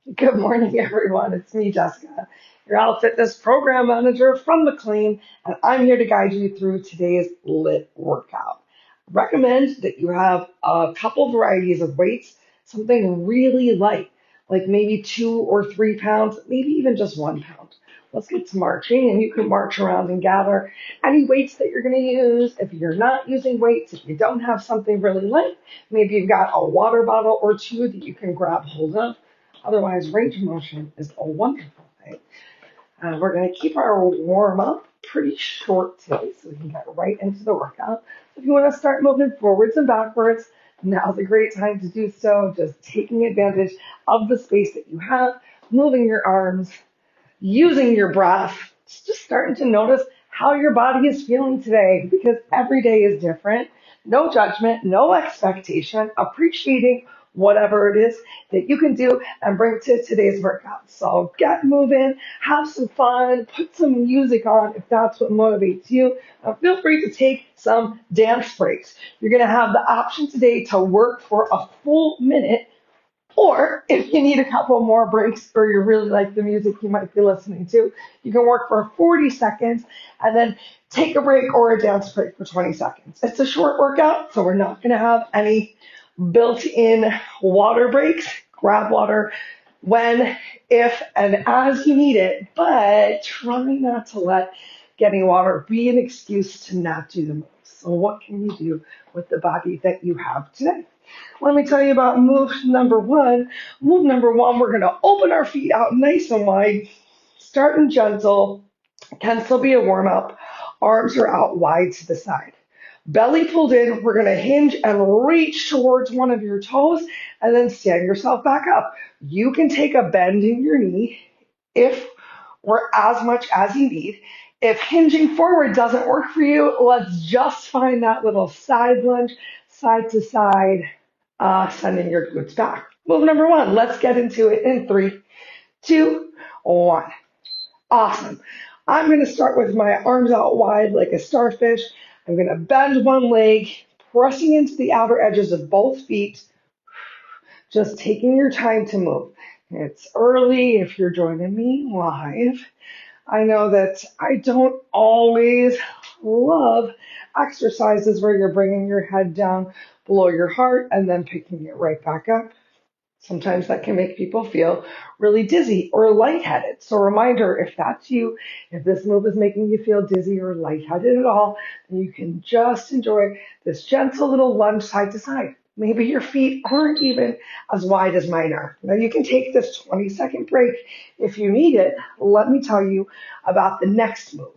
Good morning, everyone. It's me, Jessica, your Health Fitness Program Manager from McLean, and I'm here to guide you through today's LIIT workout. I recommend that you have a couple varieties of weights, something really light, like maybe 2 or 3 pounds, maybe even just 1 pound. Let's get to marching, and you can march around and gather any weights that you're going to use. If you're not using weights, if you don't have something really light, maybe you've got a water bottle or two that you can grab hold of. Otherwise, range of motion is a wonderful thing. We're going to keep our warm up pretty short today so we can get right into the workout. If you want to start moving forwards and backwards, now's a great time to do so. Just taking advantage of the space that you have, moving your arms, using your breath, just starting to notice how your body is feeling today because every day is different. No judgment, no expectation, appreciating whatever it is that you can do and bring to today's workout. So get moving, have some fun, put some music on if that's what motivates you. Feel free to take some dance breaks. You're going to have the option today to work for a full minute, or if you need a couple more breaks or you really like the music you might be listening to, you can work for 40 seconds and then take a break or a dance break for 20 seconds. It's a short workout, so we're not going to have any built-in water breaks. Grab water when, if, and as you need it, but try not to let getting water be an excuse to not do the most. So what can you do with the body that you have today? Let me tell you about move number one. Move number one, we're going to open our feet out nice and wide, starting gentle, can still be a warm up. Arms are out wide to the side. Belly pulled in, we're going to hinge and reach towards one of your toes and then stand yourself back up. You can take a bend in your knee if or as much as you need. If hinging forward doesn't work for you, let's just find that little side lunge, side to side, sending your glutes back. Move number one, let's get into it in 3, 2, 1. Awesome. I'm going to start with my arms out wide like a starfish. I'm going to bend one leg, pressing into the outer edges of both feet, just taking your time to move. It's early if you're joining me live. I know that I don't always love exercises where you're bringing your head down below your heart and then picking it right back up. Sometimes that can make people feel really dizzy or lightheaded. So reminder, if that's you, if this move is making you feel dizzy or lightheaded at all, then you can just enjoy this gentle little lunge side to side. Maybe your feet aren't even as wide as mine are. Now you can take this 20-second break if you need it. Let me tell you about the next move.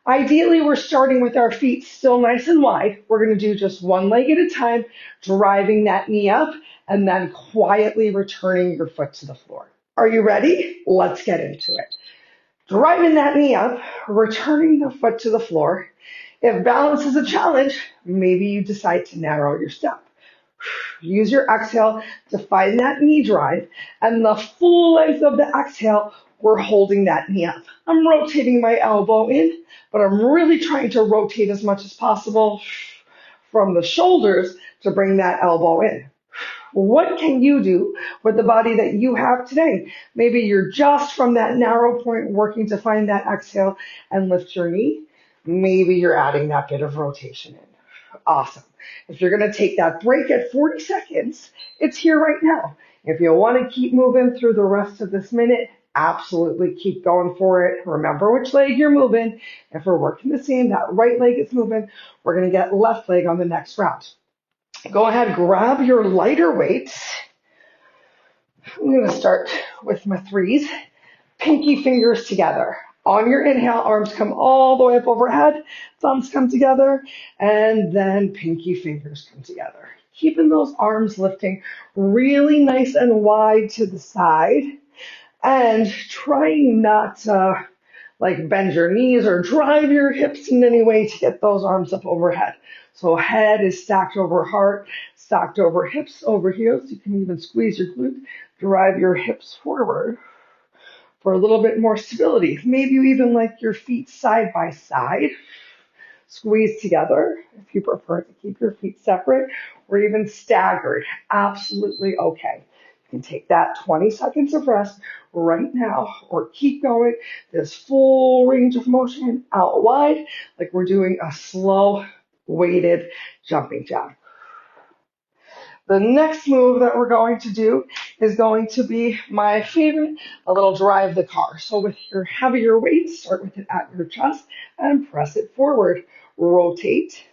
Ideally, we're starting with our feet still nice and wide. We're going to do just one leg at a time, driving that knee up and then quietly returning your foot to the floor. Are you ready? Let's get into it. Driving that knee up, returning the foot to the floor. If balance is a challenge, maybe you decide to narrow your step. Use your exhale to find that knee drive, and the full length of the exhale, we're holding that knee up. I'm rotating my elbow in, but I'm really trying to rotate as much as possible from the shoulders to bring that elbow in. What can you do with the body that you have today? Maybe you're just from that narrow point working to find that exhale and lift your knee. Maybe you're adding that bit of rotation in. Awesome. If you're going to take that break at 40 seconds, it's here right now. If you want to keep moving through the rest of this minute, absolutely keep going for it. Remember which leg you're moving. If we're working the same, that right leg is moving, we're going to get left leg on the next round. Go ahead, grab your lighter weights. I'm going to start with my threes. Pinky fingers together. On your inhale, arms come all the way up overhead, thumbs come together, and then pinky fingers come together. Keeping those arms lifting really nice and wide to the side, and trying not to bend your knees or drive your hips in any way to get those arms up overhead. So head is stacked over heart, stacked over hips, over heels. You can even squeeze your glute, drive your hips forward for a little bit more stability. Maybe you even like your feet side by side, squeeze together if you prefer to keep your feet separate, or even staggered. Absolutely okay. You can take that 20 seconds of rest right now or keep going this full range of motion out wide like we're doing a slow weighted jumping jack. The next move that we're going to do is going to be my favorite, a little drive the car. So with your heavier weight, start with it at your chest and press it forward. Rotate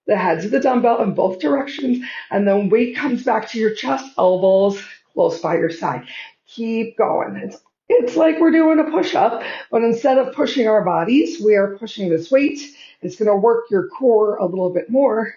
the heads of the dumbbell in both directions, and then weight comes back to your chest, elbows close by your side. Keep going. It's like we're doing a push-up, but instead of pushing our bodies, we are pushing this weight. It's going to work your core a little bit more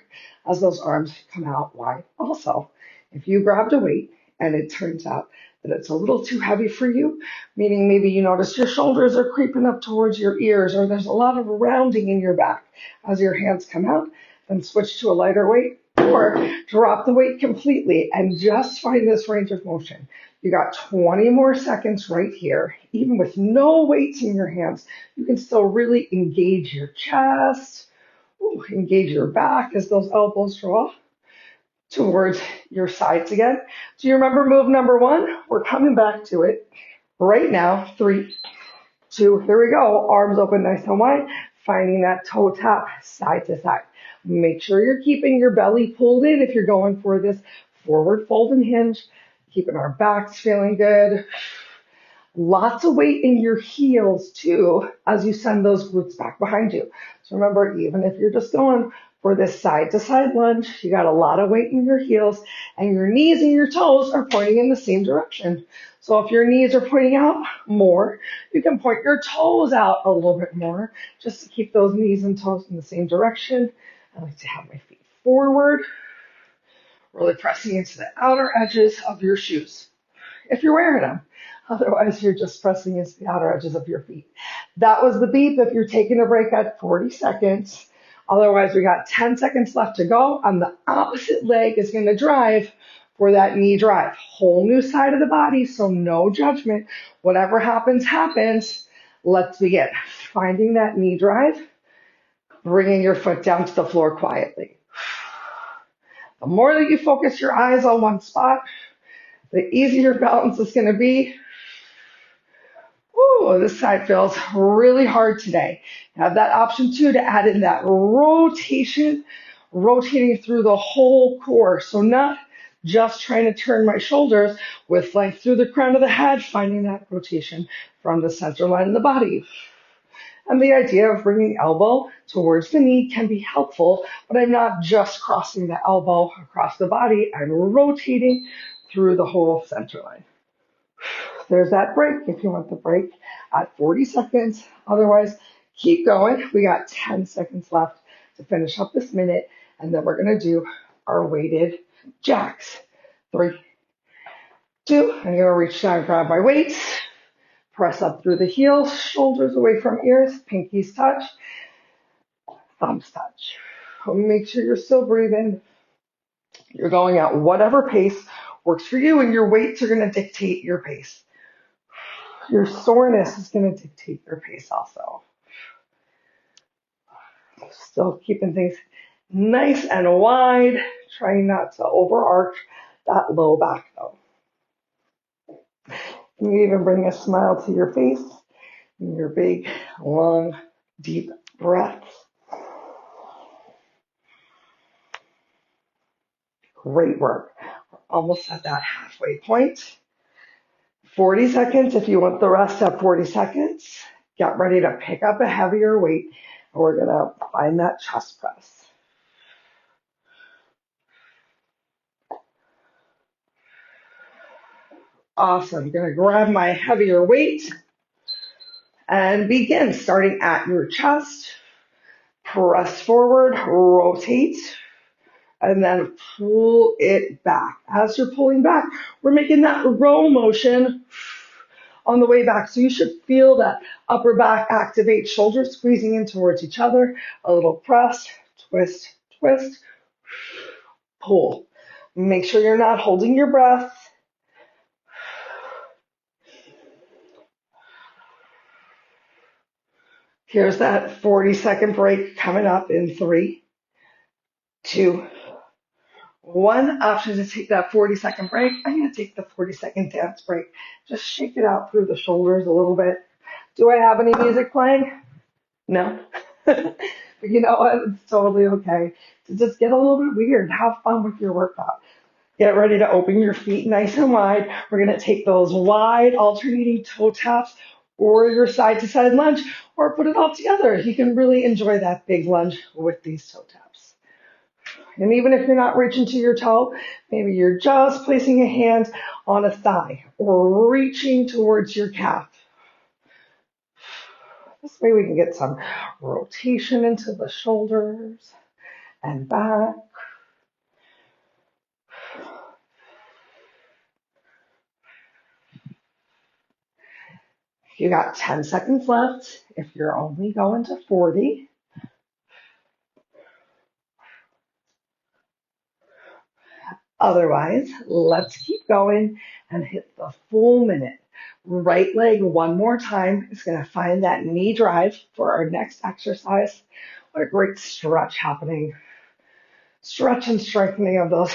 as those arms come out wide also. If you grabbed a weight and it turns out that it's a little too heavy for you, meaning maybe you notice your shoulders are creeping up towards your ears or there's a lot of rounding in your back as your hands come out, then switch to a lighter weight or drop the weight completely and just find this range of motion. You got 20 more seconds right here. Even with no weights in your hands, you can still really engage your chest, engage your back as those elbows draw towards your sides again. Do you remember move number one? We're coming back to it right now. 3, 2, here we go. Arms open nice and wide, finding that toe tap side to side. Make sure you're keeping your belly pulled in if you're going for this forward fold and hinge, keeping our backs feeling good. Lots of weight in your heels too as you send those glutes back behind you. So remember, even if you're just going for this side to side lunge, you got a lot of weight in your heels and your knees and your toes are pointing in the same direction. So if your knees are pointing out more, you can point your toes out a little bit more just to keep those knees and toes in the same direction. I like to have my feet forward, really pressing into the outer edges of your shoes if you're wearing them. Otherwise, you're just pressing into the outer edges of your feet. That was the beep if you're taking a break at 40 seconds. Otherwise, we got 10 seconds left to go, and the opposite leg is going to drive for that knee drive. Whole new side of the body, so no judgment. Whatever happens, happens. Let's begin. Finding that knee drive, bringing your foot down to the floor quietly. The more that you focus your eyes on one spot, the easier balance is going to be. Ooh, this side feels really hard today. You have that option too to add in that rotation, rotating through the whole core. So not just trying to turn my shoulders with length through the crown of the head, finding that rotation from the center line of the body. And the idea of bringing elbow towards the knee can be helpful, but I'm not just crossing the elbow across the body. I'm rotating through the whole center line. There's that break if you want the break at 40 seconds. Otherwise, keep going. We got 10 seconds left to finish up this minute, and then we're going to do our weighted jacks. 3, 2, I'm going to reach down, grab my weights, press up through the heels, shoulders away from ears, pinkies touch, thumbs touch. Make sure you're still breathing. You're going at whatever pace works for you, and your weights are going to dictate your pace. Your soreness is going to dictate your pace also. Still keeping things nice and wide, trying not to overarch that low back though. You can even bring a smile to your face in your big, long, deep breaths. Great work. We're almost at that halfway point. 40 seconds if you want the rest at 40 seconds. Get ready to pick up a heavier weight, and we're going to find that chest press. Awesome. I'm going to grab my heavier weight and begin starting at your chest. Press forward, rotate, and then pull it back. As you're pulling back, we're making that row motion on the way back. So you should feel that upper back activate, shoulders squeezing in towards each other. A little press, twist, twist, pull. Make sure you're not holding your breath. Here's that 40-second break coming up in 3, 2, One option to take that 40-second break. I'm going to take the 40-second dance break. Just shake it out through the shoulders a little bit. Do I have any music playing? No. But you know what? It's totally okay to just get a little bit weird. Have fun with your workout. Get ready to open your feet nice and wide. We're going to take those wide alternating toe taps or your side to side lunge or put it all together. You can really enjoy that big lunge with these toe taps. And even if you're not reaching to your toe, maybe you're just placing a hand on a thigh or reaching towards your calf. This way we can get some rotation into the shoulders and back. You got 10 seconds left if you're only going to 40. Otherwise, let's keep going and hit the full minute. Right leg one more time is going to find that knee drive for our next exercise. What a great stretch happening. Stretch and strengthening of those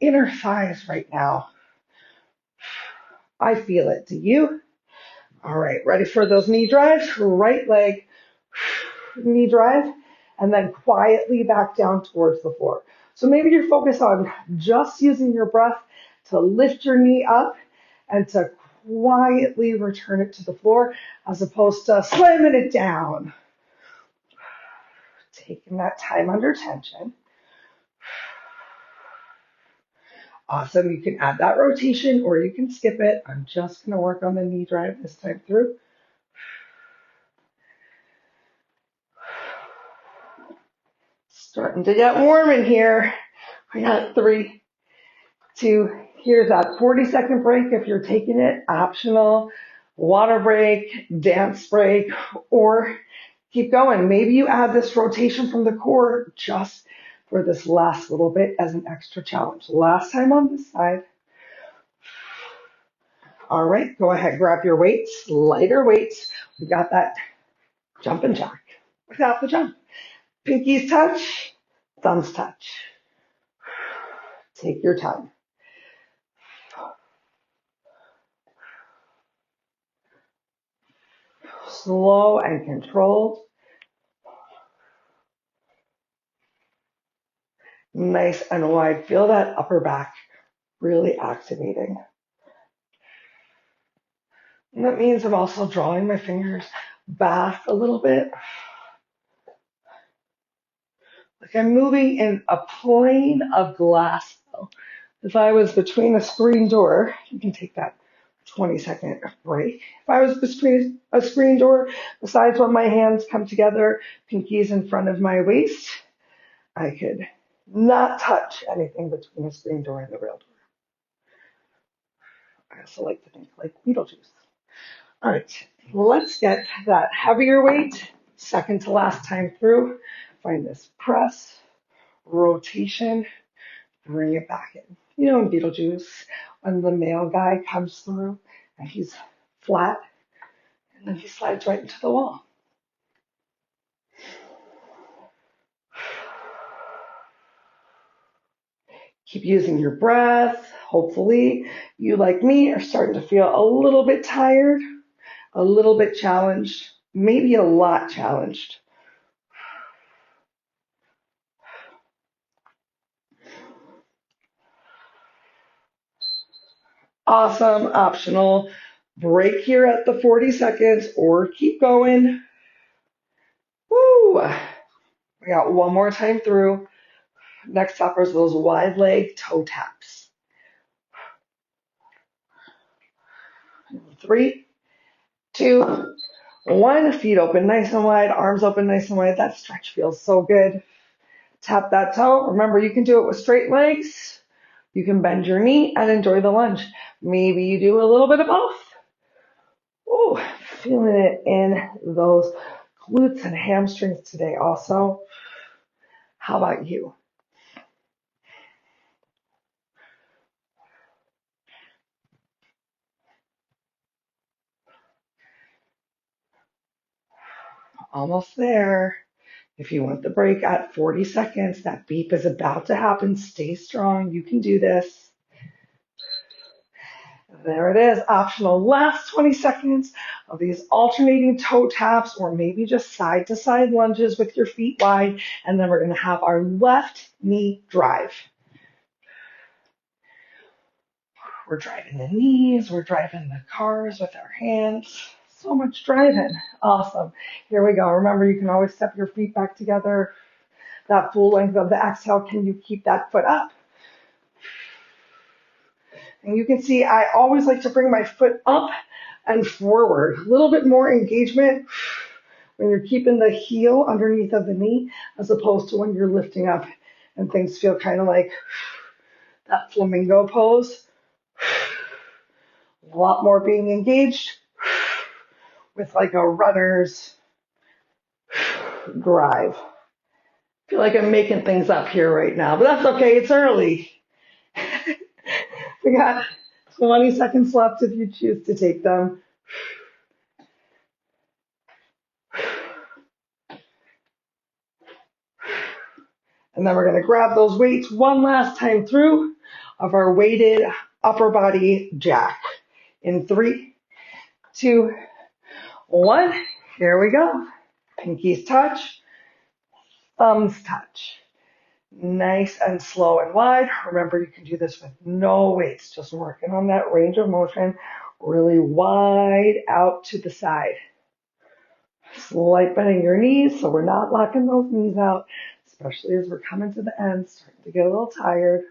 inner thighs right now. I feel it. Do you? All right, ready for those knee drives? Right leg, knee drive, and then quietly back down towards the floor. So maybe you're focused on just using your breath to lift your knee up and to quietly return it to the floor as opposed to slamming it down. Taking that time under tension. Awesome. You can add that rotation or you can skip it. I'm just going to work on the knee drive this time through. Starting to get warm in here. We got 3, 2, here's that 40-second break if you're taking it, optional, water break, dance break, or keep going. Maybe you add this rotation from the core just for this last little bit as an extra challenge. Last time on this side. All right, go ahead, grab your weights, lighter weights. We got that jump and jack without the jump. Pinkies touch, thumbs touch. Take your time. Slow and controlled. Nice and wide. Feel that upper back really activating. And that means I'm also drawing my fingers back a little bit. Like I'm moving in a plane of glass. If I was between a screen door, you can take that 20-second break. If I was between a screen door, besides when my hands come together, pinkies in front of my waist, I could not touch anything between a screen door and the real door. I also like to think like Beetlejuice. All right, let's get that heavier weight, second to last time through. Find this press, rotation, bring it back in. You know in Beetlejuice, when the male guy comes through and he's flat, and then he slides right into the wall. Keep using your breath. Hopefully, you, like me, are starting to feel a little bit tired, a little bit challenged, maybe a lot challenged. Awesome, optional. Break here at the 40 seconds or keep going. Woo! We got one more time through. Next up is those wide leg toe taps. 3, 2, 1. Feet open nice and wide, arms open nice and wide. That stretch feels so good. Tap that toe. Remember, you can do it with straight legs. You can bend your knee and enjoy the lunge. Maybe you do a little bit of both. Ooh, feeling it in those glutes and hamstrings today also. How about you? Almost there. If you want the break at 40 seconds, that beep is about to happen. Stay strong. You can do this. There it is. Optional last 20 seconds of these alternating toe taps or maybe just side to side lunges with your feet wide. And then we're going to have our left knee drive. We're driving the knees. We're driving the cars with our hands. So much driving. Awesome. Here we go. Remember, you can always step your feet back together. That full length of the exhale. Can you keep that foot up? And you can see I always like to bring my foot up and forward. A little bit more engagement when you're keeping the heel underneath of the knee as opposed to when you're lifting up and things feel kind of like that flamingo pose. A lot more being engaged with like a runner's drive. I feel like I'm making things up here right now, but that's okay. It's early. We got 20 seconds left if you choose to take them. And then we're going to grab those weights one last time through of our weighted upper body jack. In 3, 2, 1. Here we go. Pinkies touch, thumbs touch. Nice and slow and wide. Remember, you can do this with no weights, just working on that range of motion, really wide out to the side. Slight bending your knees so we're not locking those knees out, especially as we're coming to the end, starting to get a little tired.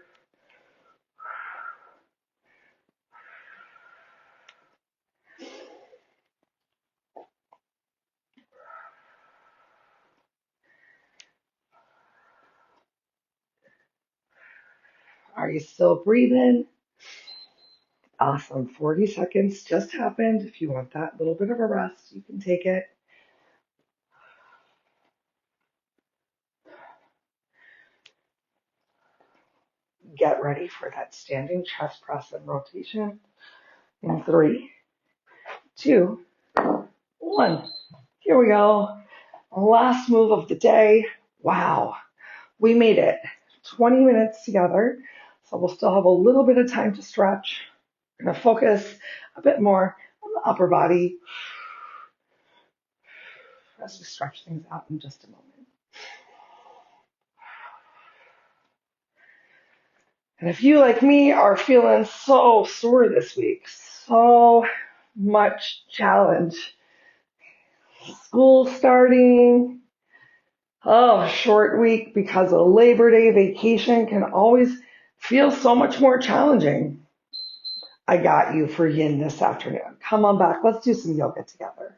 Are you still breathing? Awesome. 40 seconds just happened. If you want that little bit of a rest, you can take it. Get ready for that standing chest press and rotation. In 3, 2, 1. Here we go. Last move of the day. Wow. We made it. 20 minutes together. So we'll still have a little bit of time to stretch. We're going to focus a bit more on the upper body as we stretch things out in just a moment. And if you, like me, are feeling so sore this week, so much challenge, school starting, short week because of Labor Day vacation can always feel so much more challenging. I got you for yin this afternoon. Come on back. Let's do some yoga together.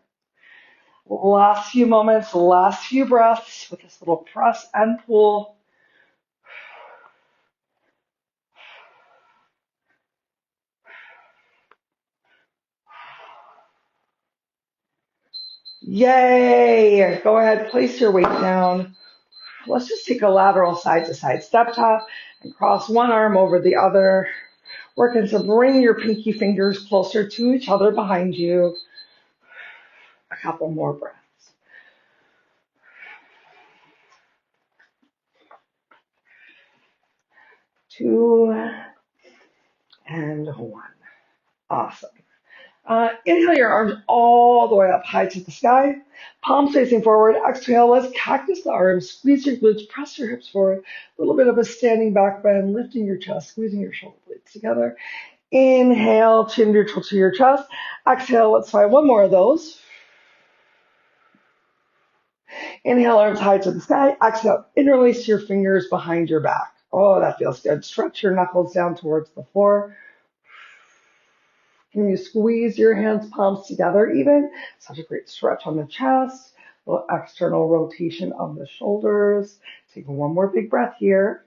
Last few moments, last few breaths with this little press and pull. Yay! Go ahead, place your weight down. Let's just take a lateral side to side step tap and cross one arm over the other. Working to bring your pinky fingers closer to each other behind you. A couple more breaths. 2 and 1. Awesome. Inhale your arms all the way up high to the sky. Palms facing forward. Exhale, let's cactus the arms. Squeeze your glutes, press your hips forward. A little bit of a standing back bend, lifting your chest, squeezing your shoulder blades together. Inhale, chin neutral to your chest. Exhale, let's try one more of those. Inhale, arms high to the sky. Exhale, interlace your fingers behind your back. Oh, that feels good. Stretch your knuckles down towards the floor. Can you squeeze your hands, palms together even? Such a great stretch on the chest. A little external rotation of the shoulders. Take one more big breath here.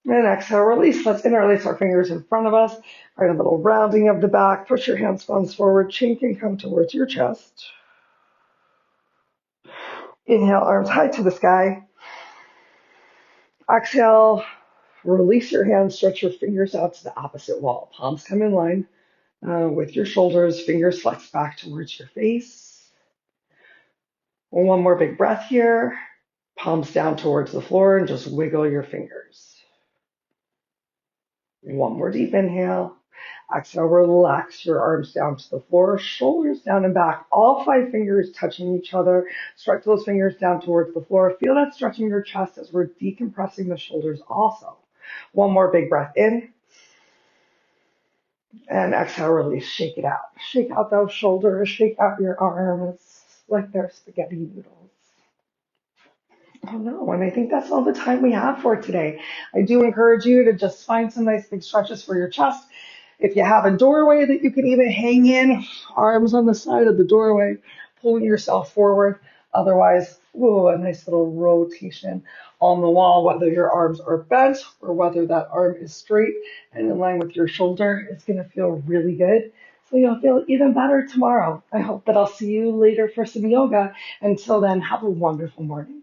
And exhale, release. Let's interlace our fingers in front of us. Right, a little rounding of the back. Push your hands, thumbs forward. Chin can come towards your chest. Inhale, arms high to the sky. Exhale, release your hands, stretch your fingers out to the opposite wall. Palms come in line with your shoulders, fingers flex back towards your face. One more big breath here. Palms down towards the floor and just wiggle your fingers. One more deep inhale. Exhale, relax your arms down to the floor, shoulders down and back, all 5 fingers touching each other. Stretch those fingers down towards the floor. Feel that stretching your chest as we're decompressing the shoulders also. One more big breath in. And exhale, release, shake it out. Shake out those shoulders, shake out your arms like they're spaghetti noodles. Oh no, and I think that's all the time we have for today. I do encourage you to just find some nice big stretches for your chest. If you have a doorway that you can even hang in, arms on the side of the doorway, pulling yourself forward. Otherwise, ooh, a nice little rotation on the wall, whether your arms are bent or whether that arm is straight and in line with your shoulder. It's going to feel really good. So you'll feel even better tomorrow. I hope that I'll see you later for some yoga. Until then, have a wonderful morning.